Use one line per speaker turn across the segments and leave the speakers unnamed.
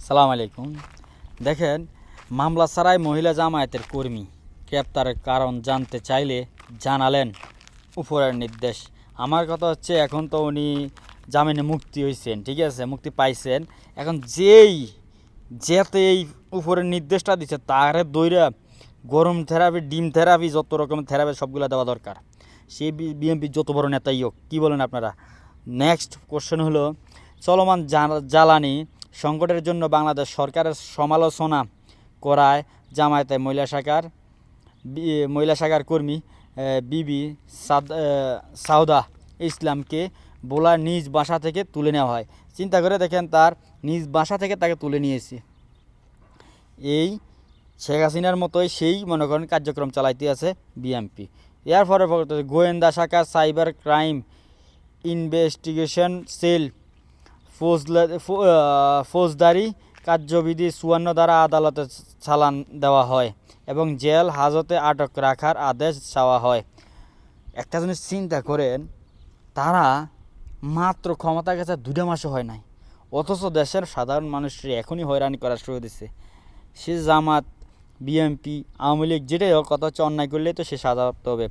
সালাম আলাইকুম। দেখেন, মামলা ছাড়াই মহিলা জামায়াতের কর্মী গ্রেপ্তারের কারণ জানতে চাইলে জানালেন উপরের নির্দেশ। আমার কথা হচ্ছে, এখন তো উনি জামিনে মুক্তি হয়েছেন, ঠিক আছে, মুক্তি পাইছেন। এখন যেতে এই উপরের নির্দেশটা দিচ্ছে তারে দইরা গরম থেরাপি, ডিম থেরাপি, যত রকমের থেরাপি সবগুলো দেওয়া দরকার। সেই বিএনপির যত বড় নেতাই হোক, কী বলেন আপনারা? নেক্সট কোশ্চেন হলো, চলমান জ্বালানি সংকটের জন্য বাংলাদেশ সরকারের সমালোচনা করায় জামায়াতে মহিলা শাখার কর্মী বিবি সাউদা ইসলামকে বোলার নিজ বাসা থেকে তুলে নেওয়া হয়। চিন্তা করে দেখেন, তার নিজ বাসা থেকে তাকে তুলে নিয়েছে। এই শেখ হাসিনার মতোই সেই মনে করেন কার্যক্রম চালাইতে আছে বিএনপি। এর পরে গোয়েন্দা শাখা সাইবার ক্রাইম ইনভেস্টিগেশন সেল ফৌজদারি কার্যবিধি ৫৪ দ্বারা আদালতে চালান দেওয়া হয় এবং জেল হাজতে আটক রাখার আদেশ চাওয়া হয়। একটা জিনিস চিন্তা করেন, তারা মাত্র ক্ষমতা গেছে ২ মাসও হয় নাই, অথচ দেশের সাধারণ মানুষের এখনই হয়রানি করা শুরু দিচ্ছে। সে জামাত, বিএনপি, আওয়ামী লীগ যেটাই হোক, কথা হচ্ছে অন্যায় করলেই তো সে সাজা করতে হবে।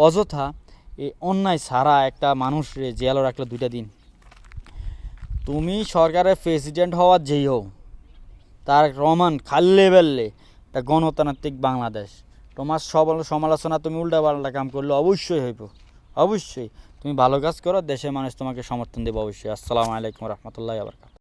অযথা এই অন্যায় ছাড়া একটা মানুষ জেলও রাখলো ২টা দিন। তুমি সরকারের প্রেসিডেন্ট হওয়ার যেই হোক, তার রমান খাললে বেললে তা গণতান্ত্রিক বাংলাদেশ, তোমার সমালোচনা তুমি উল্টাপাল্টা কাম করলে অবশ্যই হইব। অবশ্যই তুমি ভালো কাজ করো, দেশের মানুষ তোমাকে সমর্থন দেবে অবশ্যই। আসসালামু আলাইকুম রহমতুল্লাহি ওয়া বারাকাতুহু।